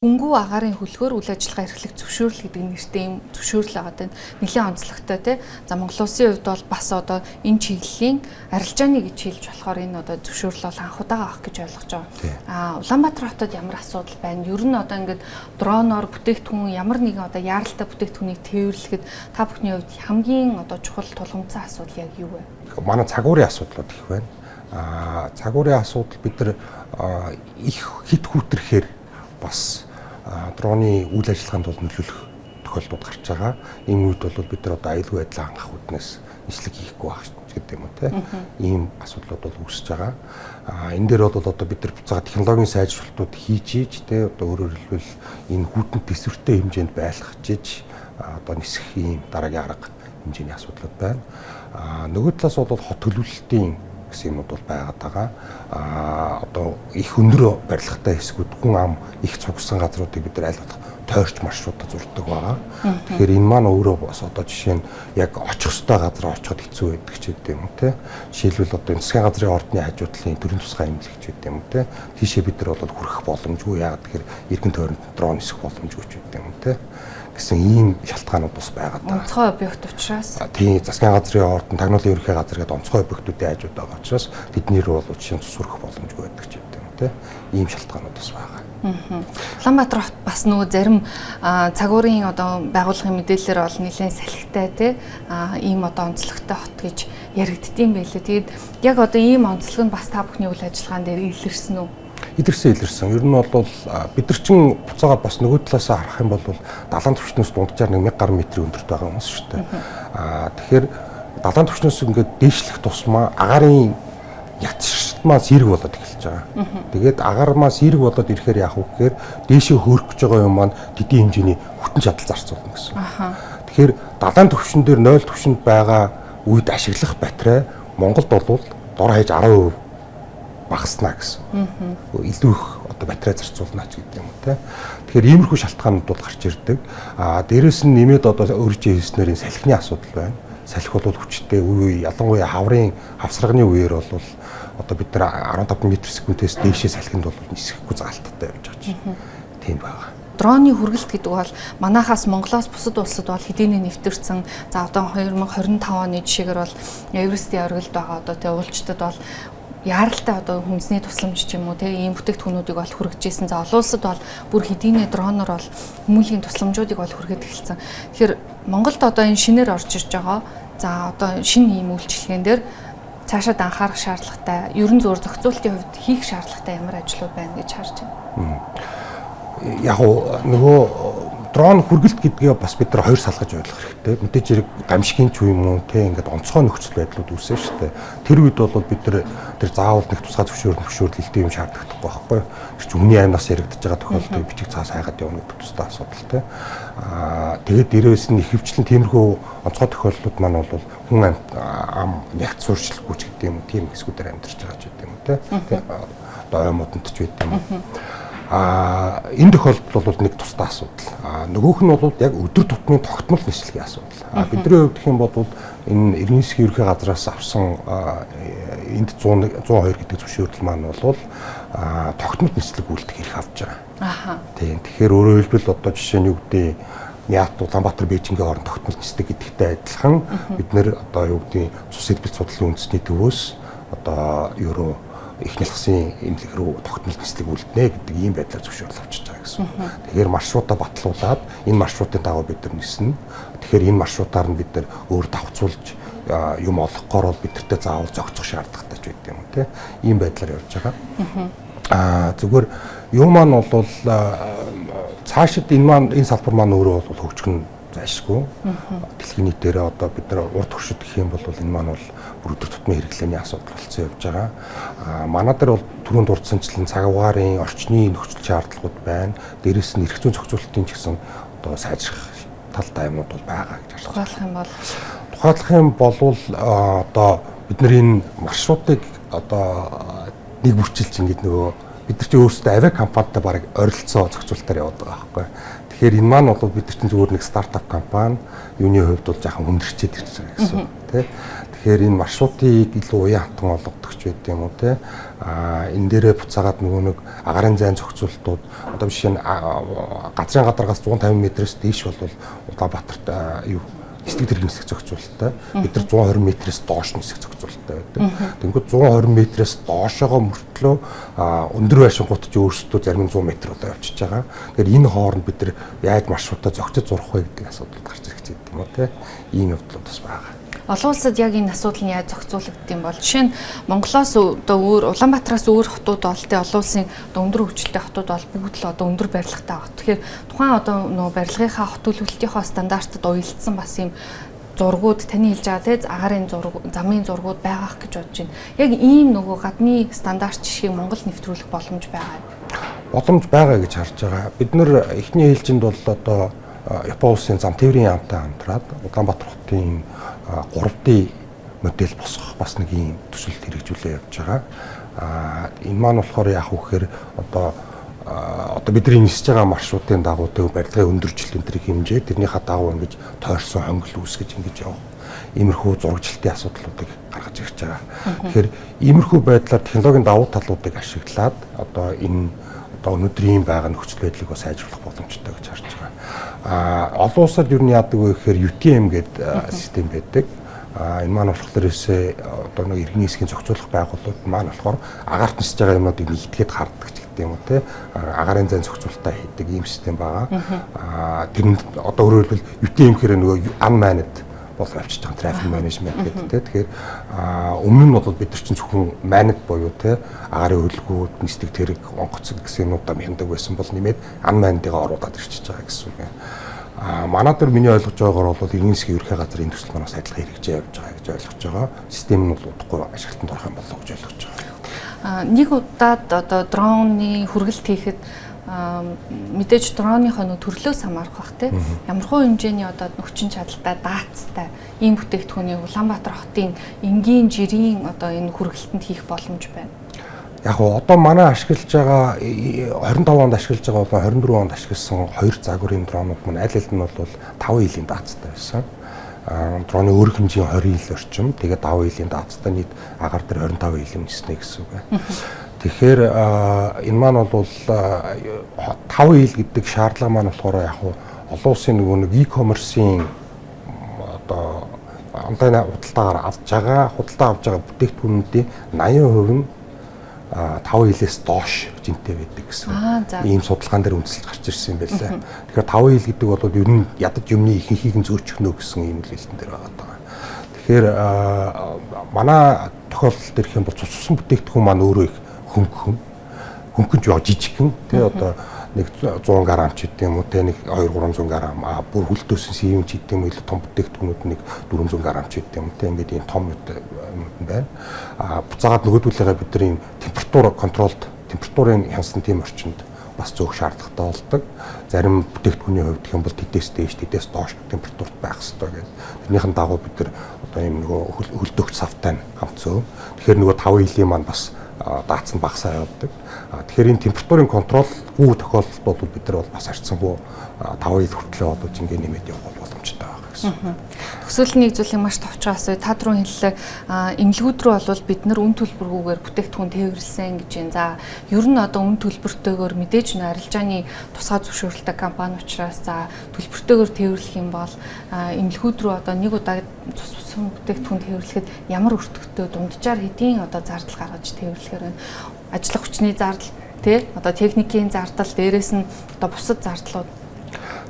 Хөнгүү агаарын хөлгөөр үйл ажиллагаа эрхлэх зөвшөөрөл гэдэг нэртэй юм зөвшөөрөл байгаа тань нэлээд онцлогтой тий. За Монгол улсын хувьд бол бас одоо энэ чиглэлийн арилжааны гэж хэлж болохоор энэ одоо зөвшөөрөл бол анх удаага авах гэж ойлгож байгаа. Улаанбаатар хотод ямар асуудал байна? Ер нь одоо ингээд дроноор бүтээгдэхүүн ямар нэгэн одоо яаралтай бүтээгдэхүүнийг тээвэрлэхэд та бүхний хувьд хамгийн одоо чухал тулгымцсан асуудал яг юу вэ? Манай цагуурын асуудлууд их байна. Цагуурын асуудал бид нар их хит хүүтрэхээр бас дроны үйл ажиллагаанд бол нөлөөлөх тохиолдлууд гарч байгаа. Ийм үед бол бид нар одоо аюулгүй байдлаа хангах үүднээс нийслэг хийхгүй байх гэдэг юм уу те. Ийм асуудлууд бол үүсэж байгаа. Энэ дээр бол одоо бид нар буцаага технологийн сайжруулалтууд хийж ийж те одоо өөрөөр хэлбэл энэ хүүтэнд төсвөртэй хэмжээнд байлгахжиж одоо нисэх ийм дараагийн арга хэмжээний асуудлууд байна. Нөгөө талаас бол хот төлөвлөлтийн гэсэн юмуд бол байгаад байгаа. Одоо их өндөр барилгатай хэсгүүд хүн ам их цугсан газруудыг бид нар аль болох тойрч маршрутаар зурдаг байгаа. Тэгэхээр энэ маань өөрөө бас одоо жишээ нь яг очих ёстой газар очиход хэцүү байдаг ч гэдэг юм те. Жишээлбэл одоо энэ засгийн газрын ордны хажуу талын төрийн тусгай эмнэлэг ч гэдэг юм те. Тийшээ бид нар бол хүрэх боломжгүй яагаад тэгэхээр эргэн тойронд дрон нисэх боломжгүй ч гэдэг юм те. Гэсэн ийм шалтгаанууд бас байгаад байгаа. Онцгой объект учраас. Тийм засгийн газрын ордон тагнуулын ерөнхий газар гэдэг онцгой объектуудын хажууд байгаа учраас тэднэр бол жишээ нь сурах боломжгүй байдаг ч гэдэг юм те. Ийм шалтгаанууд бас байгаа. Улаанбаатар хот бас нөгөө зарим цагуурын одоо байгууллагын мэдээлэлээр бол нэлээд салхитай тий ийм одоо онцлогтой хот гэж яригддсан байлээ. Тэгээд яг одоо ийм онцлог нь бас та бүхний үйл ажиллагаан дээр илэрсэн үү? Илэрсэн. Ер нь бол бид нар чин буцаага бас нөгөө талаас харах юм бол далайн түвшнээс дунджаар 1000 гаруй метрийн өндөрт байгаа хүмүүс шүү дээ. Тэгэхээр далайн түвшнээс ингээд дээшлэх тусмаа агаарын ятшилтмаа сэрэг болоод эхэлж байгаа. Тэгээд агаармаа сэрэг болоод ирэхээр яах вэ гэхээр дээшээ хөөрөх гэж байгаа юм маань тэдний хэмжээний хүтэн чадал зарцуулна гэсэн. Тэгэхээр далайн түвшин дээр 0 түвшинд байгаа үед ашиглах батарей Монголд бол дор хаяж 10% багаснаа гэсэн. Илүү их одоо батарей зарцуулна ч гэдэг юм уу те. Тэгэхээр иймэрхүү шалтгаанууд бол гарч ирдэг. Дээрээс нь нэмээд одоо өөрчлөлт хийснээр салхины асуудал байна. Салхи бол хүчтэй үе ялангуяа хаврын хавсрагны үеэр бол одоо бид нар 15 м/с дээшээ салхинд бол нисэхгүй заалттай явж байгаа чинь. Тийм байгаа. Дроны хүргэлт гэдэг бол манайхаас Монголоос бусад улсад бол хэдийнэ нэвтэрсэн. За одоо 2025 оны жишээгээр бол Эверестийн оргилд байгаа одоо тэ уулчтад бол яаралтай одоо хүнсний тусламж ч юм уу тийм ийм бүтээгдэхүүнүүдийг бол хүргэж ирсэн. За олон улсад бол бүр хэдийнэ дроноор бол хүмүүлийн тусламжуудыг бол хүргээд эхэлсэн. Тэгэхээр Монголд одоо энэ шинээр орж ирж байгаа. За одоо шинэ ийм үйлчилгээн дээр цаашаад анхаарах шаардлагатай, ерөн зөөр зохицуултын хувьд хийх шаардлагатай ямар ажлууд байна гэж харж байна. Яг нөгөө дрон хүргэлт гэдгээ бас бид нар хоёр салгаж ойлгох хэрэгтэй. Мэдээж хэрэг гамшигын ч юм уу те ингээд онцгой нөхцөл байдлууд үүсэж штэ. Тэр үед бол бид нар тэр заавал нэг тусгай зөвшөөрлөлттэй юм шаардлагатай байхгүй. Тэр чинь хүний аймнаас яригдж байгаа тохиолдолд бичиг цаас хайгаад явна гэдэг тусдаа асуудал те. Тэгээд дээрээс нь ихэвчлэн тиймэрхүү онцгой тохиолдлууд маань бол хүн ам ягт суурьшилгүй ч гэдэг юм тийм хэсгүүдээр амьдарч байгаа ч гэдэг юм те. Одоо аймуудад ч байдаг юм. Энэ тохиолдолд бол нэг тусдаа асуудал. Нөгөөх нь бол яг өдөр тутмын тогтмол нислэгийн асуудал. Бидний хувьд гэх юм бол энэ Иргэн засгийн ерөнхий газраас авсан энд 102 гэдэг зөвшөөрөл маань бол тогтмол нислэг үйлдэх эрх авч байгаа. Тийм. Тэгэхээр өөрөөр хэлбэл одоо жишээ нь юу гэдэг Яат Улаанбаатар Бээжингийн хооронд тогтмол нислэг гэдэгтэй адилхан бид нэр одоо юу гэдэг цус хэлбэл судлалын үндэсний төвөөс одоо евро их нэлгсэн эмнэлэг рүү тогтмол нислэг үлднэ гэдэг ийм байдлаар зөвшөөрөл авчиж байгаа гэсэн. Тэгэхээр маршрутаа батлуулаад энэ маршрутын дагуу бид нар ниснэ. Тэгэхээр энэ маршрутаар нь бид нар өөр давхцуулж юм олохгоор бол бидэртээ заавал зохицох шаардлагатай ч байдаг юм те. Ийм байдлаар явж байгаа. Зүгээр юм маань бол цаашид энэ салбар маань өөрөө бол хөгжих зайлшгүй. Дэлхийн нийтээр одоо бид нар урд туршид гэх юм бол энэ маань бол бүр өдөр тутмын хэрэглээний асуудал болсон явж байгаа. Манай дээр бол түрүүнд дурдсанчлан цаг агаарын орчны нөхцөл шаардлагууд байна. Дээрээс нь эрх зүйн зохицуулалтын ч гэсэн одоо сайжрах талтай юмнууд бол байгаа гэж харж байна. Тухайлах юм бол одоо бид нар энэ маршрутыг одоо нэг бүрчилж ингэж нөгөө бид нар ч өөрсдөө авиа компанитай бараг ойролцоо зохицуулалтаар яваад байгаа байхгүй. Тэгэхээр энэ маань бол бид нар чинь зүгээр нэг стартап компани юуны хувьд бол жоохон хүндрчээд ирж байгаа гэсэн тийм. Тэгэхээр энэ маршрутыг илүү уян хатан олгодог ч байт юм уу те. Энэ дээрээ буцаагаад нөгөө нэг агарын зайн зохицуултууд одоо жишээ нь газрын гадаргаас 150 м-ээс дээш бол Улаанбаатарт юу эсдэг тэргийн нисэх зохицуулалттай. Бид нар 120 м-ээс доош нисэх зохицуулалттай байдаг. Тэнгүүд 120 м-ээс доошоогоо мөртлөө өндөр байшингууд ч өөрсдөө зарим 100 м удаа явчихж байгаа. Тэгэхээр энэ хооронд бид нар яаж маршрутаа зохицож зурах вэ гэдэг асуудал гарч ирэх гэдэг юм уу те. Ийм явдлууд бас байгаа. Олон улсад яг энэ асуудал нь яаж зохицуулагддаг юм бол жишээ нь Монголоос одоо өөр Улаанбаатараас өөр хотууд бол тэ олон улсын өндөр хөгжилтэй хотууд бол бүгд л одоо өндөр барилгатай хот. Тэгэхээр тухайн одоо нөгөө барилгынхаа хот төлөвлөлтийнхөө стандартад уялдсан бас юм зургууд таны хэлж байгаа те агарын зураг замын зургууд байгаах гэж бодож байна. Яг ийм нөгөө гадны стандарт жишгийг Монгол нэвтрүүлэх боломж байгаа юм. Боломж байгаа гэж харж байгаа. Бид нэр эхний ээлжинд бол одоо Япон улсын зам тээврийн яамтай хамтраад Улаанбаатар хотын 3D модель босгох бас нэг юм төсөлд хэрэгжүүлээ явж байгаа. Энэ маань болохоор яах вэ гэхээр одоо бидний нисэж байгаа маршрутын дагуу төв барилгын өндөрчлөлт энэ хэмжээ тэрнийхээ дагуу ингэж тойрсон хонгил үүсгэж ингэж явах. Иймэрхүү зурагчлалтын асуудлуудыг гаргаж ирж байгаа. Тэгэхээр иймэрхүү байдлаар технологийн давуу талуудыг ашиглаад одоо энэ өнөөдрийн байгаа нөхцөл байдлыг бас сайжруулах боломжтой гэж харж байгаа. Олон улсад юу яадаг вэ гэхээр UTM гэдэг систем байдаг. Энэ маань болохоор одоо нэг иргэний хэсгийн зохицуулах байгууллагууд маань болохоор агаарт нисэж байгаа юмнуудыг нэгтгээд харддаг ч гэдэг юм уу те. Агарын зайн зохицуулалтаа хийдэг ийм систем байгаа. Тэрэнд одоо өөрөөр хэлбэл UTM гэхээр нөгөө unmanned бол авчиж байгаа трафик менежмент гэдэг те. Тэгэхээр өмнө нь бол бид нар чинь зөвхөн managed буюу те агарын хөдөлгөөд нисдэг тэрэг онгоцог гэсэн юмудаа хяндаг байсан бол нэмээд unmanned-ыг оруулаад ирчихэж байгаа гэсэн үг юм. Манай дээр миний ойлгож байгаагаар бол иргэн засгийн ерхий газрын төсөл манаас адилхан хэрэгжиж явж байгаа гэж ойлгож байгаа. Систем нь бол удахгүй ашиглалтанд орох юм болов уу гэж ойлгож байгаа. Нэг удаад одоо дроны хүргэлт хийхэд мэдээж дроныхоо нөө төрлөөс хамаарах бах те. Ямархуу хэмжээний одоо нөхчин чадалтай даацтай ийм бүтээгдэхүүнийг Улаанбаатар хотын энгийн жирийн одоо энэ хүргэлтэнд хийх боломж байна. Яг одоо манай ашиглаж байгаа 25 онд ашиглаж байгаа болон 24 онд ашигласан хоёр загварын дронууд маань аль аль нь бол 5 илийн даацтай байсан. Дроны өөрөх хэмжээ 20 ил орчим. Тэгээд 5 илийн даацтай нийт агаар дээр 25 ил ниснэ гэсэн үг байна. Тэгэхээр энэ маань бол 5 ил гэдэг шаардлага маань болохоор яг олон улсын нөгөө нэг e-commerce-ийн одоо онлайн худалдаагаар худалдаа авж байгаа бүтээгдэхүүнүүдийн 80% нь 5 илээс доош жинтэй байдаг гэсэн ийм судалгаан дээр үндэслэж гарч ирсэн юм байлаа. Тэгэхээр 5 ил гэдэг бол ер нь ядаж юмны ихэнхийг нь зөөчгнө гэсэн ийм хэлэлтэн дээр байгаа даа. Тэгэхээр манай тохиолдолд ирэх юм бол цуцсан бүтээгдэхүүн маань өөрөө их хөнгөн ч жижигхэн тий одоо нэг 100 грамм ч гэдэг юм уу те нэг 200-300 грамм бүр хүлдөөсөн сивэн ч гэдэг юм уу том бүтээгдэхүүнүүд нэг 400 грамм ч гэдэг юм те ингээд ийм том юм байна. Буцаагаад нөгөөдгүүлээгээ бид нар ийм температур контролд температурын хянсан тийм орчинд бас зөөх шаардлагатай болдог. Зарим бүтээгдэхүүний хувьд гэх юм бол тэдээс дээш тэдээс доош температурт байх хэрэгтэй гэдэг. Тэрнийхэн дагуу бид нар одоо ийм нөгөө хөлдөгч савтай хамт зөө. Тэгэхээр нөгөө 5 илийн маань бас даацсан багасаа явдаг. Тэгэхээр энэ температурын контролгүй тохиолдолд бол бид нар бол бас харьцангуй 5 ил хүртэл одоо жингээ нэмээд явах боломжтой байгаа гэсэн. Төсөөллийн зүйлийг маш товчхон асууя. Та түрүүн хэллээ эмнэлгүүд рүү бол бид нар үн төлбөргүйгээр бүтээгдэхүүн тээвэрлсэн гэж байна. За ер нь одоо үн төлбөртэйгээр мэдээж нэ арилжааны тусгай зөвшөөрөлтэй компани учраас за төлбөртэйгээр тээвэрлэх юм бол эмнэлгүүд рүү одоо нэг удаа цус бүтээгдэхүүн тээвэрлэхэд ямар өртөгтэй дунджаар хэдийн одоо зардал гаргаж тээвэрлэхээр байна. Ажлах хүчний зардал тий одоо техникийн зардал дээрээс нь одоо бусад зардлууд.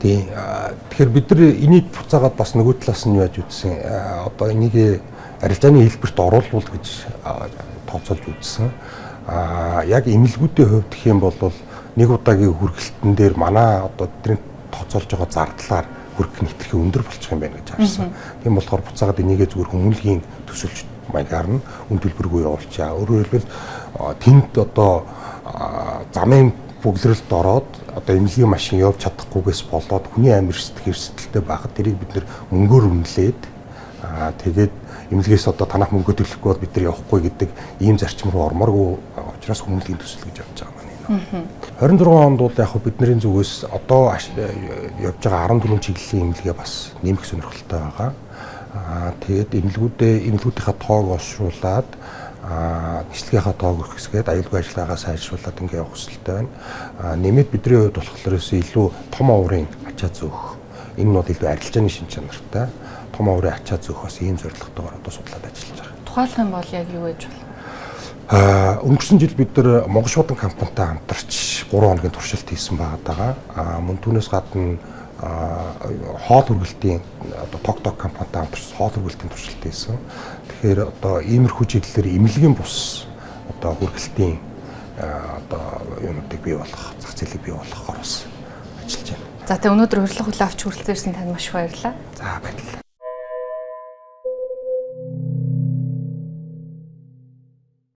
Тэгэхээр бид нар энийг буцаагаад бас нөгөө талаас нь яаж үзсэн одоо энийг арилжааны хэлбэрт оруулах гэж тооцоолж үзсэн. Яг эмнэлгүүдийн хувьд гэх юм бол нэг удаагийн хүргэлтэн дээр манай одоо бидний тооцоолж байгаа зардлаар хүрэх нь хэтэрхий өндөр болчих юм байна гэж харсан. Тийм болохоор буцаагаад энийгээ зүгээр хүмүүнлэгийн төсөлж маягаар нь үн төлбөргүй явуулчаа. Өөрөөр хэлбэл тэнд одоо замын бүглэрэлд ороод одоо эмнэлгийн машин явж чадахгүйгээс болоод хүний амир эрсдэлтэй байхад тэрийг бид нэр мөнгөөр үнэлээд тэгээд эмнэлгээс одоо танах мөнгө төлөхгүй бол бид нар явахгүй гэдэг ийм зарчим руу ормооргүй учраас хүмүүнлэгийн төсөл гэж явж байгаа маань. 26 онд бол яг бидний зүгээс одоо явж байгаа 14 чиглэлийн эмнэлгээ бас нэмэх сонирхолтой байгаа. Тэгээд эмнэлгүүдийнхаа тоог олшруулад нислэгийнхаа тоог өргөсгээд аюулгүй ажиллагаагаа сайжруулад ингэ явах хүсэлтэй байна. Нэмээд бидний хувьд болохоор илүү том оврын ачаа зөөх. Энэ нь бол илүү арилжааны шин чанартай. Том оврын ачаа зөөх бас ийм зорилготойгоор одоо судлаад ажиллаж байгаа. Тухайлах юм бол яг юу гэж бол? Өнгөрсөн жил бид нар Монгол шуудан компанитай хамтарч 3 хоногийн туршилт хийсэн байгаа. Мөн түүнээс гадна хоол хүргэлтийн одоо ток компанитай хамтарч хоол хүргэлтийн туршилт хийсэн. Тэгэхээр одоо иймэрхүү чиглэлээр эмнэлгийн бус одоо хүргэлтийн одоо юмнуудыг бий болгох, зах зээлийг бий болгохоор бас ажиллаж байна. За тэгээ өнөөдөр урилга хүлээ авч хүрэлцээрсэн танд маш их баярлалаа. За баярлалаа.